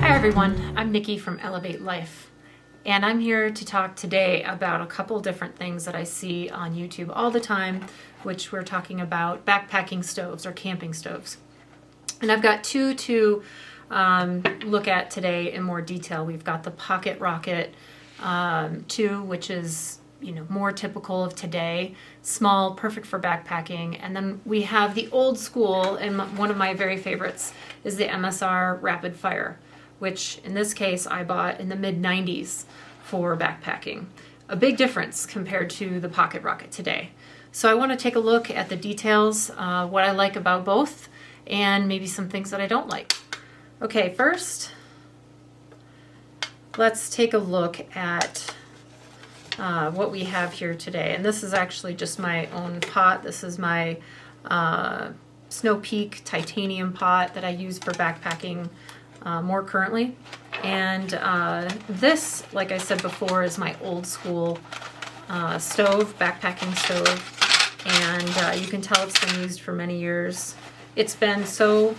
Hi everyone, I'm Nikki from Elevate Life, and I'm here to talk today about a couple different things that I see on YouTube all the time, which we're talking about backpacking stoves or camping stoves. And I've got two to look at today in more detail. We've got the Pocket Rocket 2, which is more typical of today, small, perfect for backpacking. And then we have the old school, and one of my very favorites is the MSR Rapidfire, which in this case I bought in the mid-90s for backpacking. A big difference compared to the Pocket Rocket today. So I want to take a look at the details, what I like about both, and maybe some things that I don't like. Okay, first, let's take a look at what we have here today. And this is actually just my own pot. This is my Snow Peak titanium pot that I use for backpacking more currently. And this, like I said before, is my old school stove, backpacking stove. And you can tell it's been used for many years. It's been so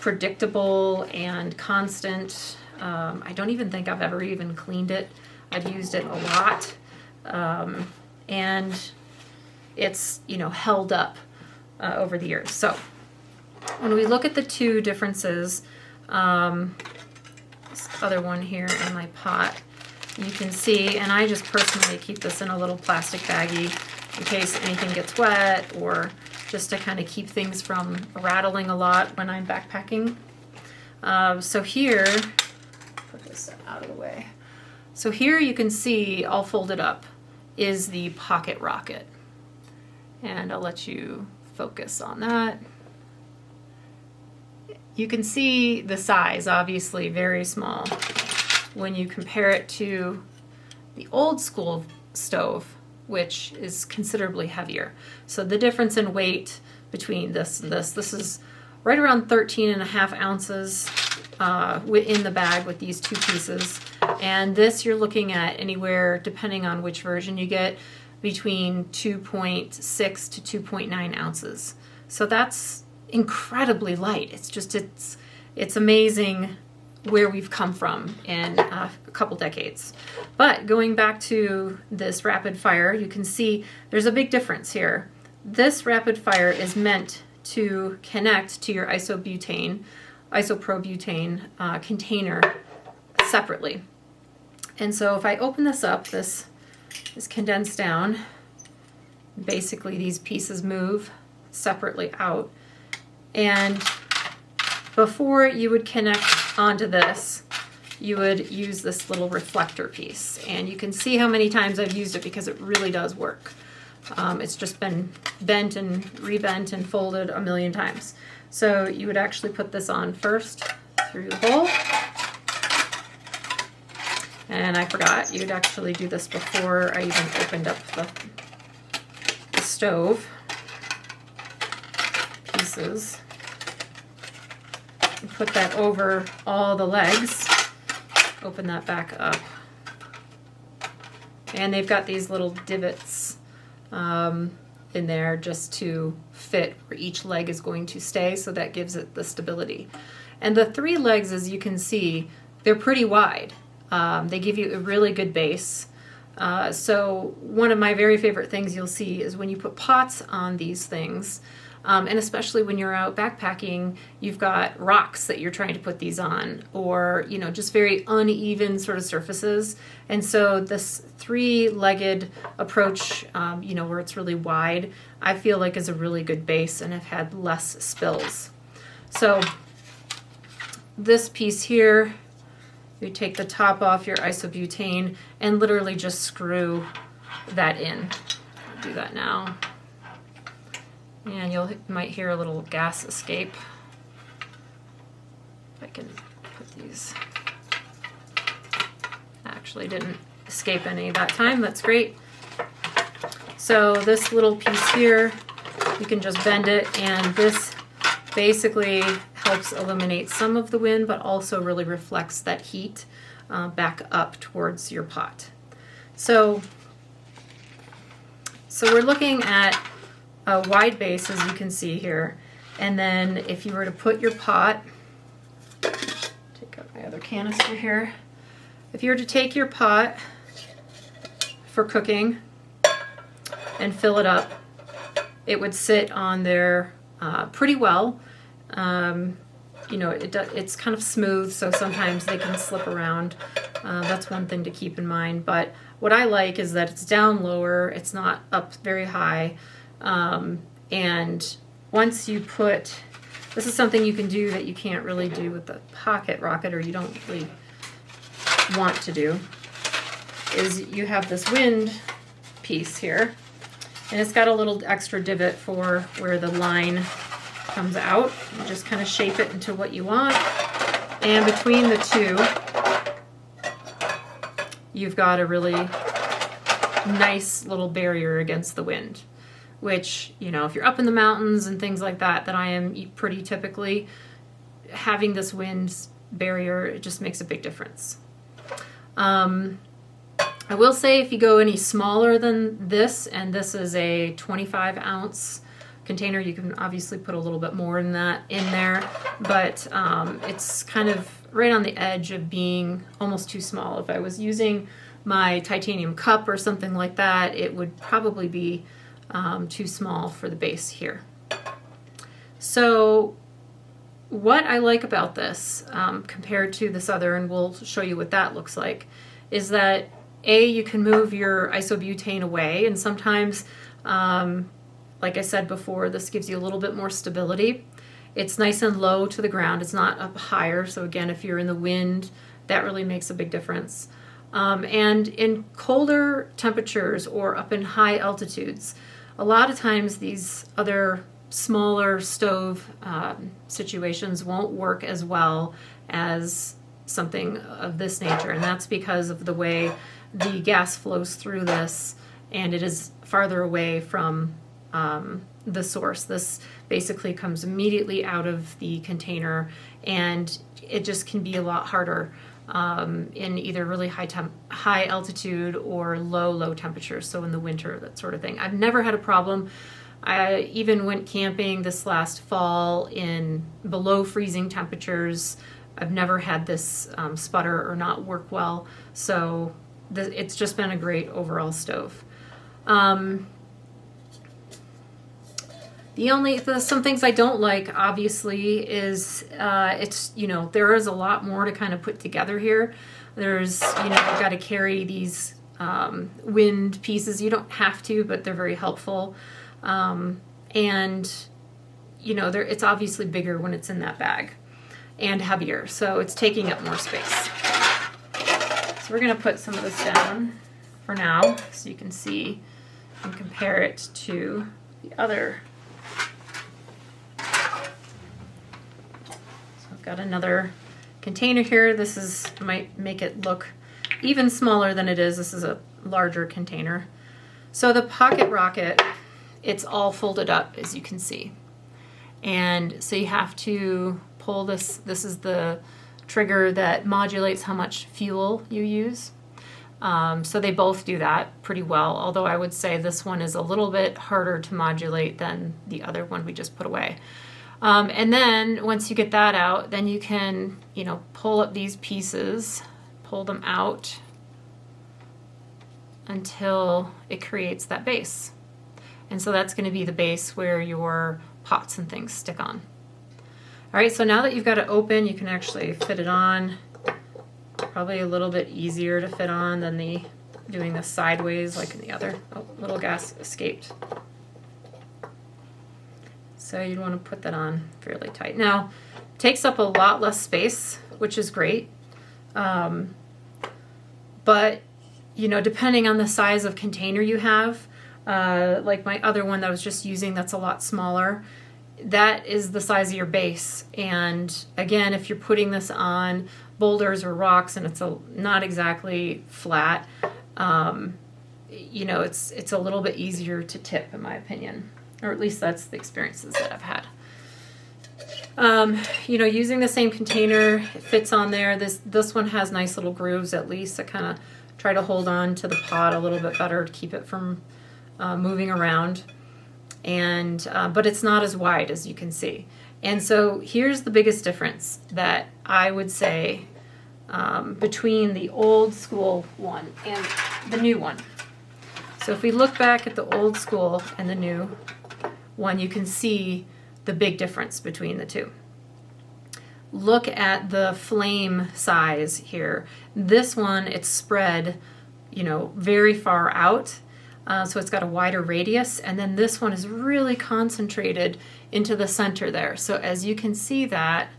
predictable and constant. I don't even think I've ever even cleaned it. I've used it a lot. And it's, held up over the years. So when we look at the two differences, this other one here in my pot, you can see, and I just personally keep this in a little plastic baggie in case anything gets wet, or just to kind of keep things from rattling a lot when I'm backpacking. So here, put this out of the way. So here you can see, all folded up, is the Pocket Rocket. And I'll let you focus on that. You can see the size, obviously very small, when you compare it to the old school stove, which is considerably heavier. So the difference in weight between this and this is right around 13.5 ounces in the bag with these two pieces. And this you're looking at anywhere, depending on which version you get, between 2.6 to 2.9 ounces. So that's incredibly light. It's amazing where we've come from in a couple decades. But going back to this Rapidfire, you can see there's a big difference here. This Rapidfire is meant to connect to your isopropane container separately. And so if I open this up, this is condensed down. Basically these pieces move separately out. And before you would connect onto this, you would use this little reflector piece. And you can see how many times I've used it because it really does work. It's just been bent and rebent and folded a million times. So you would actually put this on first through the hole. And I forgot, you'd actually do this before I even opened up the stove pieces. You put that over all the legs, open that back up. And they've got these little divots in there just to fit where each leg is going to stay, so that gives it the stability. And the three legs, as you can see, they're pretty wide. They give you a really good base. So one of my very favorite things you'll see is when you put pots on these things, and especially when you're out backpacking, you've got rocks that you're trying to put these on, or just very uneven sort of surfaces. And so this three-legged approach, where it's really wide, I feel like is a really good base, and I've had less spills. So this piece here, you take the top off your isobutane and literally just screw that in. I'll do that now. And you might hear a little gas escape. If I can put these. Actually didn't escape any that time, that's great. So this little piece here, you can just bend it, and this basically helps eliminate some of the wind, but also really reflects that heat back up towards your pot. So So we're looking at a wide base, as you can see here. And then if you were to put your pot, take out my other canister here. If you were to take your pot for cooking and fill it up, it would sit on there pretty well. You know, it's kind of smooth, so sometimes they can slip around. That's one thing to keep in mind. But what I like is that it's down lower, it's not up very high. And once you put, this is something you can do that you can't really do with the pocket rocket, or you don't really want to do, is you have this wind piece here, and it's got a little extra divot for where the line comes out. You just kind of shape it into what you want, and between the two you've got a really nice little barrier against the wind, which, you know, if you're up in the mountains and things like that I am pretty typically, having this wind barrier, it just makes a big difference. I will say if you go any smaller than this, and this is a 25 ounce container, you can obviously put a little bit more than that in there, but it's kind of right on the edge of being almost too small. If I was using my titanium cup or something like that, it would probably be too small for the base here. So what I like about this compared to this other, and we'll show you what that looks like, is that you can move your isobutane away, and sometimes like I said before, this gives you a little bit more stability. It's nice and low to the ground, it's not up higher, so again, if you're in the wind, that really makes a big difference. And in colder temperatures or up in high altitudes, a lot of times these other smaller stove situations won't work as well as something of this nature, and that's because of the way the gas flows through this, and it is farther away from the source. This basically comes immediately out of the container, and it just can be a lot harder in either really high altitude or low temperatures, so in the winter, that sort of thing. I've never had a problem. I even went camping this last fall in below freezing temperatures. I've never had this sputter or not work well, so it's just been a great overall stove. Some things I don't like, obviously, is it's, you know, there is a lot more to kind of put together here. There's, you know, you've got to carry these wind pieces. You don't have to, but they're very helpful. And, you know, it's obviously bigger when it's in that bag and heavier, so it's taking up more space. So we're going to put some of this down for now so you can see and compare it to the other. Got another container here. This might make it look even smaller than it is. This is a larger container. So the pocket rocket, it's all folded up, as you can see. And so you have to pull this. This is the trigger that modulates how much fuel you use. So they both do that pretty well, although I would say this one is a little bit harder to modulate than the other one we just put away. And then once you get that out, then you can, you know, pull up these pieces, pull them out until it creates that base. And so that's going to be the base where your pots and things stick on. All right, so now that you've got it open, you can actually fit it on. Probably a little bit easier to fit on than doing this sideways like in the other. Oh, little gas escaped. So you'd want to put that on fairly tight. Now, it takes up a lot less space, which is great. But, you know, depending on the size of container you have, like my other one that I was just using, that's a lot smaller. That is the size of your base. And again, if you're putting this on boulders or rocks and it's not exactly flat, you know, it's a little bit easier to tip, in my opinion. Or at least that's the experiences that I've had. You know, using the same container, it fits on there. This one has nice little grooves, at least, that kind of try to hold on to the pot a little bit better to keep it from moving around, and but it's not as wide as you can see. And so here's the biggest difference that I would say between the old school one and the new one. So if we look back at the old school and the new one, you can see the big difference between the two. Look at the flame size here. This one, it's spread, you know, very far out. So it's got a wider radius, and then this one is really concentrated into the center there. So as you can see, that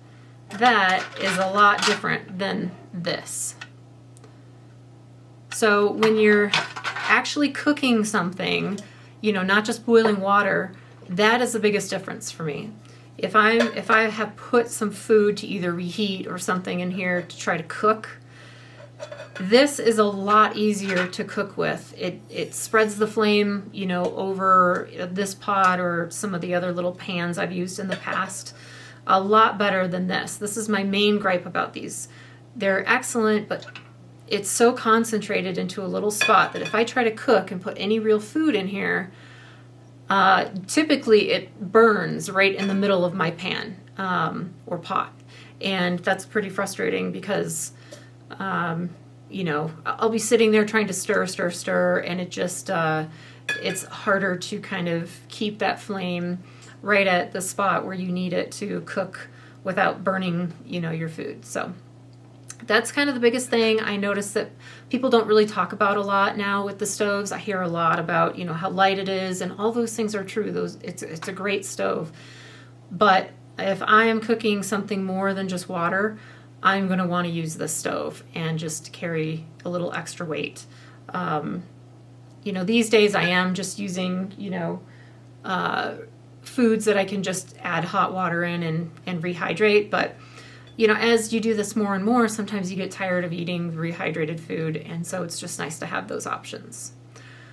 is a lot different than this. So when you're actually cooking something, you know, not just boiling water, that is the biggest difference for me. If I have put some food to either reheat or something in here to try to cook, this is a lot easier to cook with. It spreads the flame, you know, over this pot or some of the other little pans I've used in the past a lot better than this. This is my main gripe about these. They're excellent, but it's so concentrated into a little spot that if I try to cook and put any real food in here, typically it burns right in the middle of my pan or pot. And that's pretty frustrating because you know, I'll be sitting there trying to stir, and it just, it's harder to kind of keep that flame right at the spot where you need it to cook without burning, you know, your food. So that's kind of the biggest thing I notice that people don't really talk about a lot now with the stoves. I hear a lot about, you know, how light it is, and all those things are true. It's a great stove. But if I am cooking something more than just water, I'm going to want to use this stove and just carry a little extra weight. You know, these days I am just using, you know, foods that I can just add hot water in and rehydrate. But, you know, as you do this more and more, sometimes you get tired of eating rehydrated food. And so it's just nice to have those options.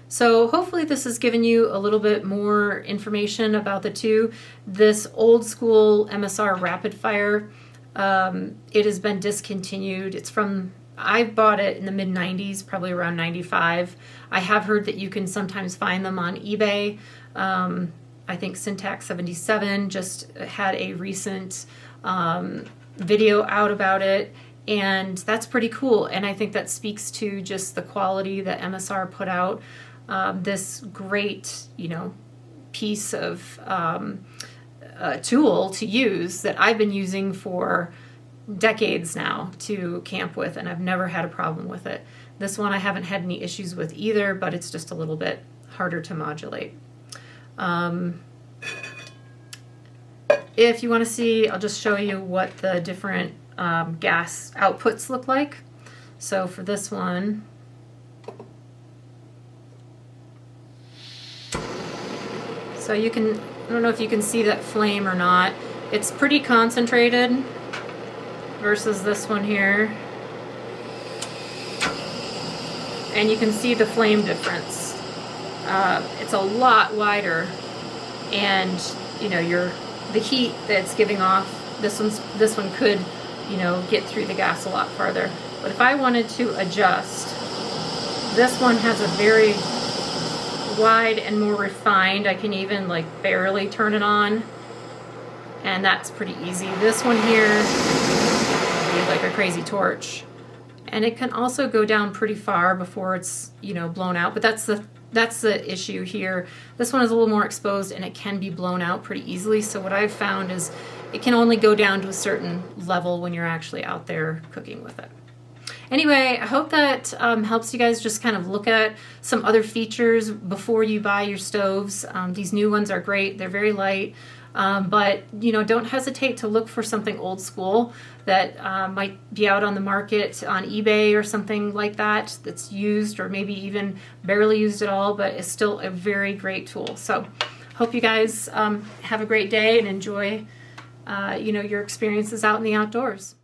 So hopefully this has given you a little bit more information about the two. This old school MSR Rapidfire, it has been discontinued. I bought it in the mid-90s, probably around 95. I have heard that you can sometimes find them on eBay. I think Syntax 77 just had a recent video out about it, and that's pretty cool. And I think that speaks to just the quality that MSR put out. This great, you know, piece of tool to use that I've been using for decades now to camp with, and I've never had a problem with it. This one I haven't had any issues with either, but it's just a little bit harder to modulate. If you want to see, I'll just show you what the different gas outputs look like. So for this one, so you can, I don't know if you can see that flame or not. It's pretty concentrated versus this one here. And you can see the flame difference. It's a lot wider, and you know, the heat that it's giving off, this one could, you know, get through the gas a lot farther. But if I wanted to adjust, this one has a very wide and more refined. I can even like barely turn it on, and that's pretty easy. This one here is like a crazy torch, and it can also go down pretty far before it's, you know, blown out. But that's the issue here. This one is a little more exposed, and it can be blown out pretty easily. So what I've found is it can only go down to a certain level when you're actually out there cooking with it. Anyway, I hope that helps you guys just kind of look at some other features before you buy your stoves. These new ones are great. They're very light. But, you know, don't hesitate to look for something old school that might be out on the market on eBay or something like that that's used, or maybe even barely used at all, but is still a very great tool. So hope you guys have a great day and enjoy, you know, your experiences out in the outdoors.